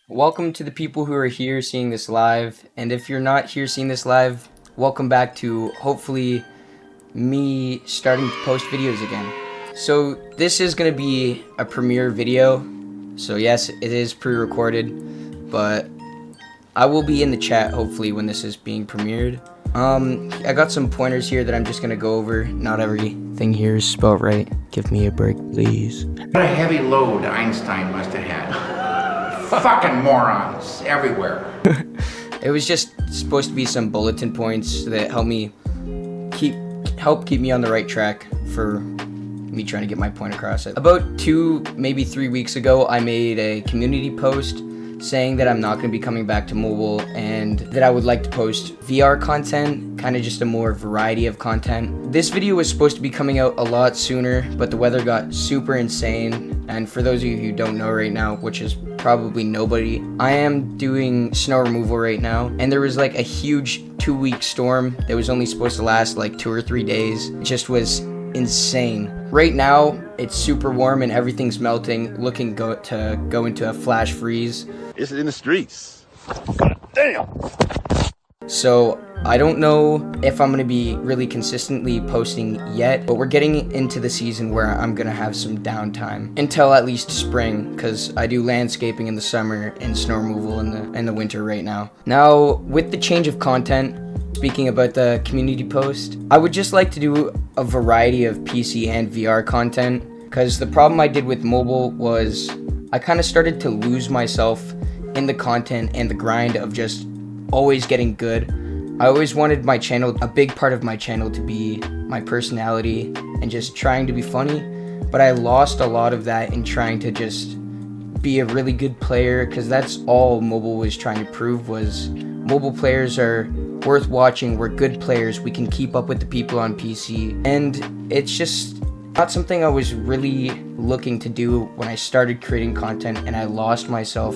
Welcome to the people who are here seeing this live, and if you're not here seeing this live, welcome back to hopefully me starting to post videos again. So this is going to be a premiere video, so yes, it is pre-recorded, but I will be in the chat hopefully when this is being premiered. I got some pointers here that I'm just going to go over. Not everything here is spelled right. Give me a break, please. What a heavy load Einstein must have had. Fucking morons everywhere. It was just supposed to be some bulletin points that help keep me on the right track for me trying to get my point across. About 2, maybe 3 weeks ago, I made a community post saying that I'm not going to be coming back to mobile and that I would like to post VR content, kind of just a more variety of content. This video was supposed to be coming out a lot sooner, but the weather got super insane. And for those of you who don't know right now, which is probably nobody, I am doing snow removal right now, and there was like a huge 2-week storm that was only supposed to last like 2 or 3 days. It just was insane. Right now, it's super warm and everything's melting, looking to go into a flash freeze. It's in the streets. God damn. So I don't know if I'm going to be really consistently posting yet, but we're getting into the season where I'm going to have some downtime until at least spring, because I do landscaping in the summer and snow removal in the winter right now. Now, with the change of content, speaking about the community post, I would just like to do a variety of PC and VR content, because the problem I did with mobile was I kind of started to lose myself in the content and the grind of just always getting good. I always wanted my channel, a big part of my channel, to be my personality and just trying to be funny, but I lost a lot of that in trying to just be a really good player, because that's all mobile was trying to prove, was mobile players are worth watching, we're good players, we can keep up with the people on PC, and it's just not something I was really looking to do when I started creating content, and I lost myself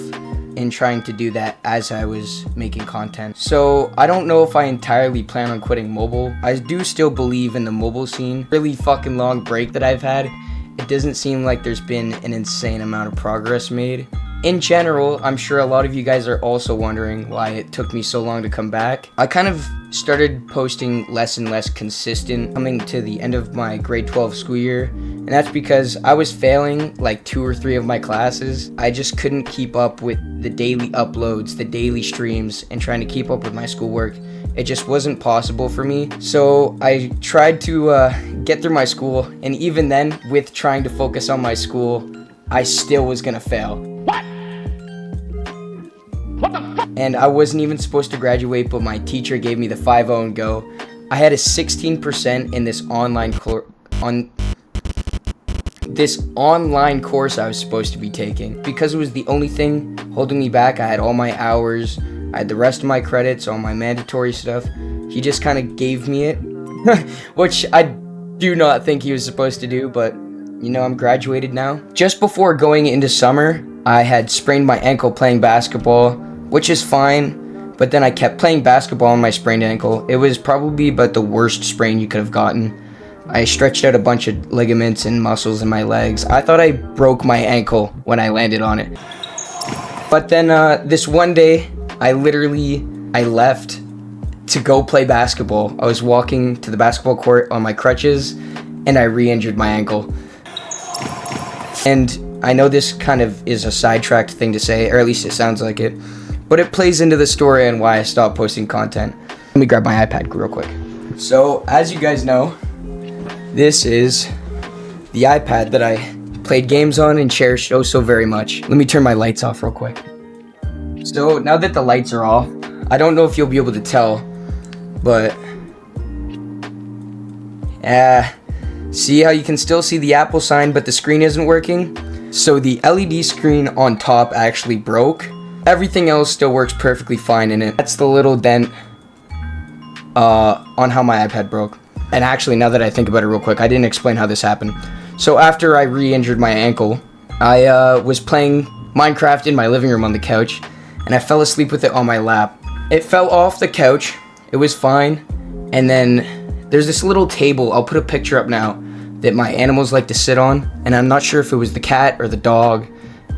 in trying to do that as I was making content. So I don't know if I entirely plan on quitting mobile. I do still believe in the mobile scene. Really fucking long break that I've had, it doesn't seem like there's been an insane amount of progress made. In general, I'm sure a lot of you guys are also wondering why it took me so long to come back. I kind of started posting less and less consistent coming to the end of my grade 12 school year, and that's because I was failing like 2 or 3 of my classes. I just couldn't keep up with the daily uploads, the daily streams, and trying to keep up with my schoolwork. It just wasn't possible for me. So I tried to get through my school, and even then, with trying to focus on my school, I still was gonna fail. And I wasn't even supposed to graduate, but my teacher gave me the 5-0 and go. I had a 16% in this online course I was supposed to be taking. Because it was the only thing holding me back, I had all my hours, I had the rest of my credits, all my mandatory stuff. He just kind of gave me it, which I do not think he was supposed to do, but you know, I'm graduated now. Just before going into summer, I had sprained my ankle playing basketball, which is fine, but then I kept playing basketball on my sprained ankle. It was probably about the worst sprain you could have gotten. I stretched out a bunch of ligaments and muscles in my legs. I thought I broke my ankle when I landed on it. But then this one day, I left to go play basketball. I was walking to the basketball court on my crutches, and I re-injured my ankle. And I know this kind of is a sidetracked thing to say, or at least it sounds like it, but it plays into the story and why I stopped posting content. Let me grab my iPad real quick. So, as you guys know, this is the iPad that I played games on and cherished oh so very much. Let me turn my lights off real quick. So, now that the lights are off, I don't know if you'll be able to tell, but see how you can still see the Apple sign, but the screen isn't working? So the LED screen on top actually broke. Everything else still works perfectly fine in it. That's the little dent on how my iPad broke. And actually, now that I think about it real quick, I didn't explain how this happened. So after I re-injured my ankle, I was playing Minecraft in my living room on the couch, and I fell asleep with it on my lap. It fell off the couch, it was fine, and then there's this little table, I'll put a picture up now, that my animals like to sit on, and I'm not sure if it was the cat or the dog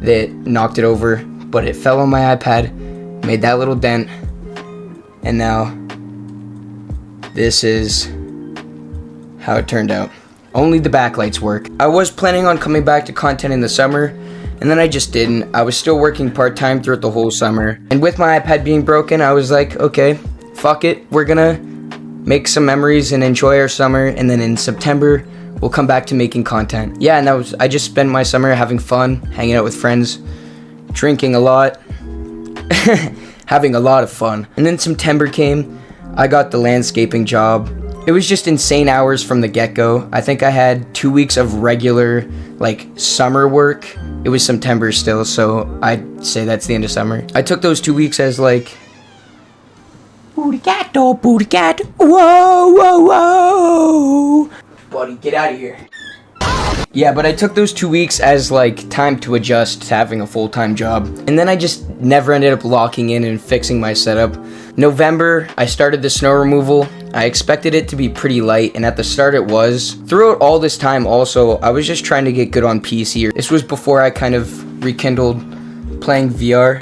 that knocked it over, but it fell on my iPad, made that little dent, and now this is how it turned out. Only the backlights work. I was planning on coming back to content in the summer, and then I just didn't. I was still working part-time throughout the whole summer. And with my iPad being broken, I was like, okay, fuck it. We're gonna make some memories and enjoy our summer, and then in September, we'll come back to making content. Yeah, and I just spent my summer having fun, hanging out with friends, drinking a lot, having a lot of fun. And then September came, I got the landscaping job. It was just insane hours from the get-go. I think I had 2 weeks of regular, like, summer work. It was September still, so I'd say that's the end of summer. I took those 2 weeks as, like, booty cat, whoa, whoa, whoa. Buddy, get out of here. Yeah, but I took those 2 weeks as, like, time to adjust to having a full-time job. And then I just never ended up locking in and fixing my setup. November, I started the snow removal. I expected it to be pretty light, and at the start it was. Throughout all this time also, I was just trying to get good on PC. This was before I kind of rekindled playing VR.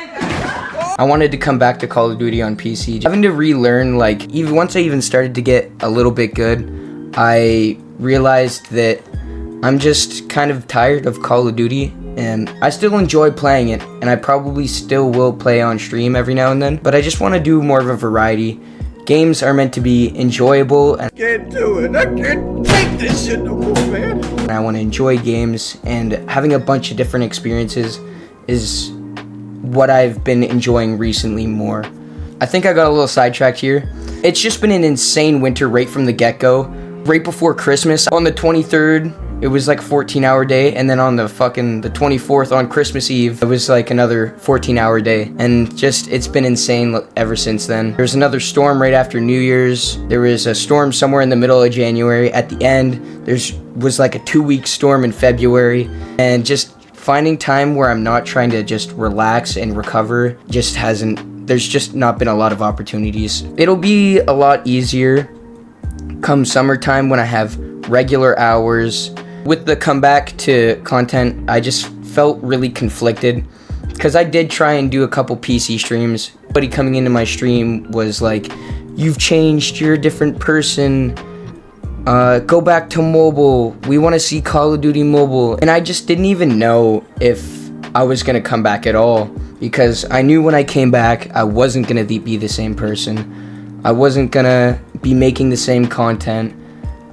I wanted to come back to Call of Duty on PC. Having to relearn, like, even once I even started to get a little bit good, I realized that I'm just kind of tired of Call of Duty, and I still enjoy playing it, and I probably still will play on stream every now and then, but I just want to do more of a variety. Games are meant to be enjoyable, and Can't do it. I can't take this shit no more, man. I want to enjoy games, and having a bunch of different experiences is what I've been enjoying recently more. I think I got a little sidetracked here. It's just been an insane winter right from the get-go. Right before Christmas, on the 23rd, it was like a 14-hour day, and then on the 24th on Christmas Eve, it was like another 14-hour day, and just, it's been insane ever since then. There was another storm right after New Year's. There was a storm somewhere in the middle of January. At the end, there was like a 2-week storm in February, and just finding time where I'm not trying to just relax and recover there's just not been a lot of opportunities. It'll be a lot easier come summertime when I have regular hours. With the comeback to content, I just felt really conflicted because I did try and do a couple PC streams. Somebody coming into my stream was like, "You've changed, you're a different person. Go back to mobile. We want to see Call of Duty mobile." And I just didn't even know if I was gonna come back at all, because I knew when I came back, I wasn't gonna be the same person. I wasn't gonna be making the same content.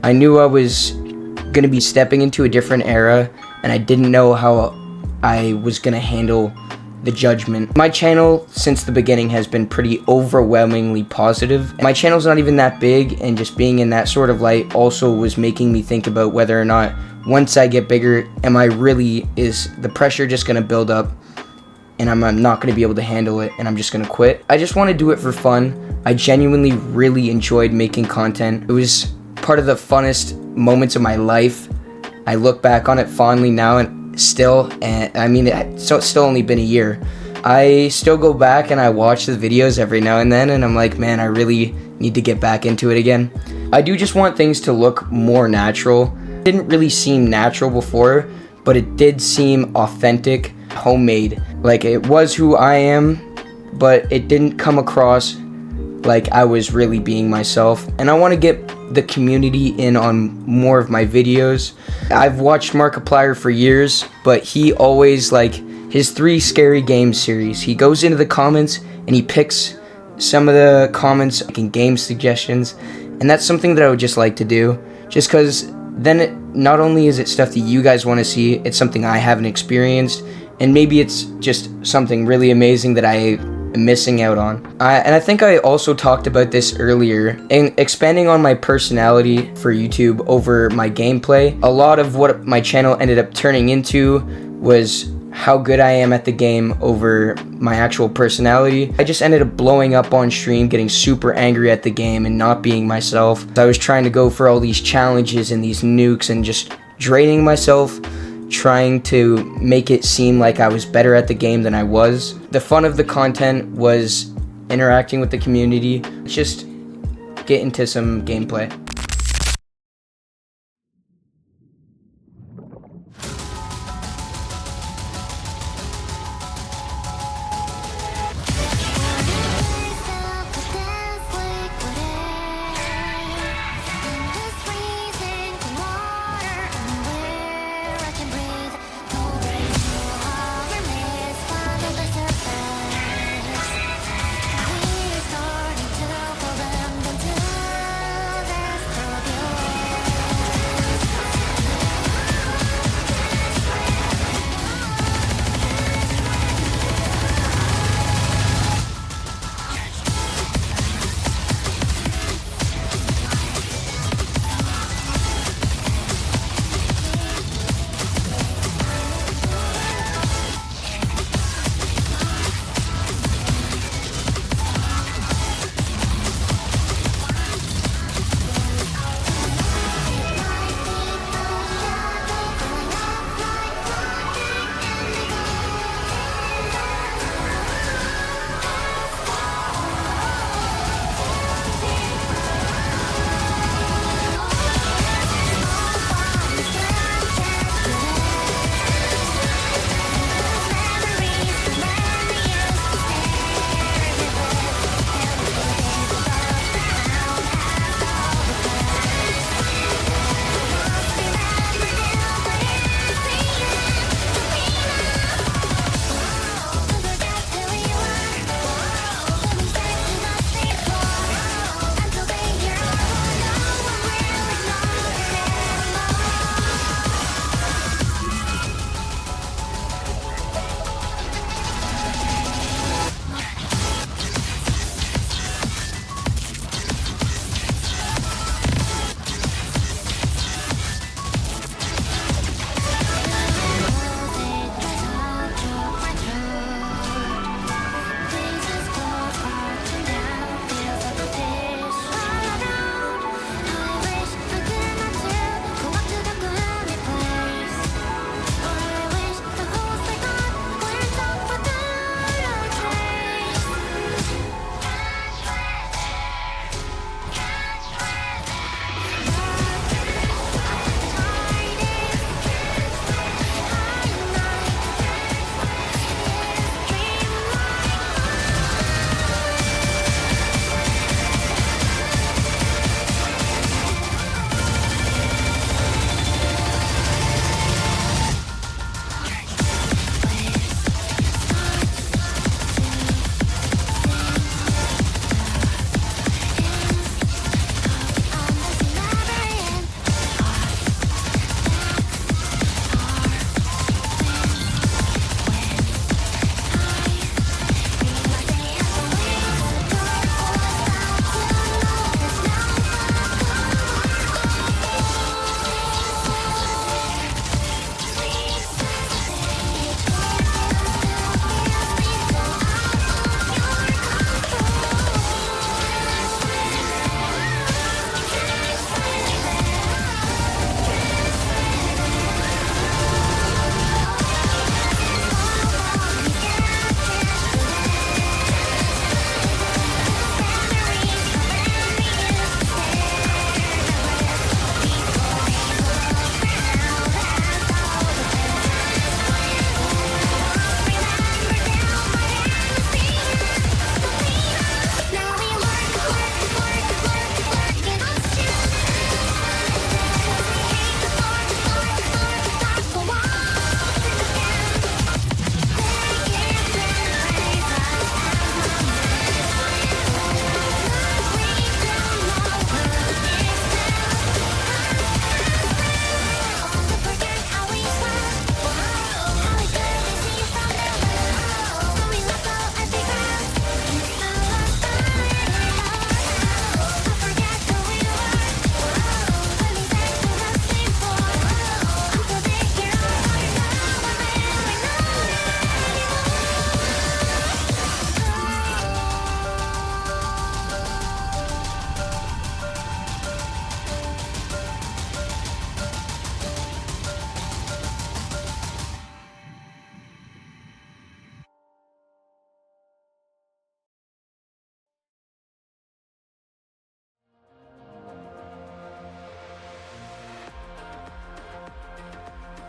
I knew I was gonna be stepping into a different era, and I didn't know how I was gonna handle the judgment. My channel since the beginning has been pretty overwhelmingly positive. My channel's not even that big, and just being in that sort of light also was making me think about whether or not once I get bigger, is the pressure just gonna build up and I'm not gonna be able to handle it and I'm just gonna quit. I just want to do it for fun. I genuinely really enjoyed making content. It was part of the funnest moments of my life. I look back on it fondly now, and I mean, it's still only been a year. I still go back and I watch the videos every now and then, and I'm like, man, I really need to get back into it again. I do just want things to look more natural. It didn't really seem natural before, but it did seem authentic, homemade. Like, it was who I am, but it didn't come across like I was really being myself. And I want to get the community in on more of my videos. I've watched Markiplier for years, but he always, like, his 3 Scary Games series, he goes into the comments and he picks some of the comments in game suggestions, and that's something that I would just like to do, just because then not only is it stuff that you guys want to see, it's something I haven't experienced, and maybe it's just something really amazing that I am missing out on. And I think I also talked about this earlier, in expanding on my personality for YouTube over my gameplay. A lot of what my channel ended up turning into was how good I am at the game over my actual personality. I just ended up blowing up on stream, getting super angry at the game and not being myself. I was trying to go for all these challenges and these nukes and just draining myself, trying to make it seem like I was better at the game than I was. The fun of the content was interacting with the community. Let's just get into some gameplay.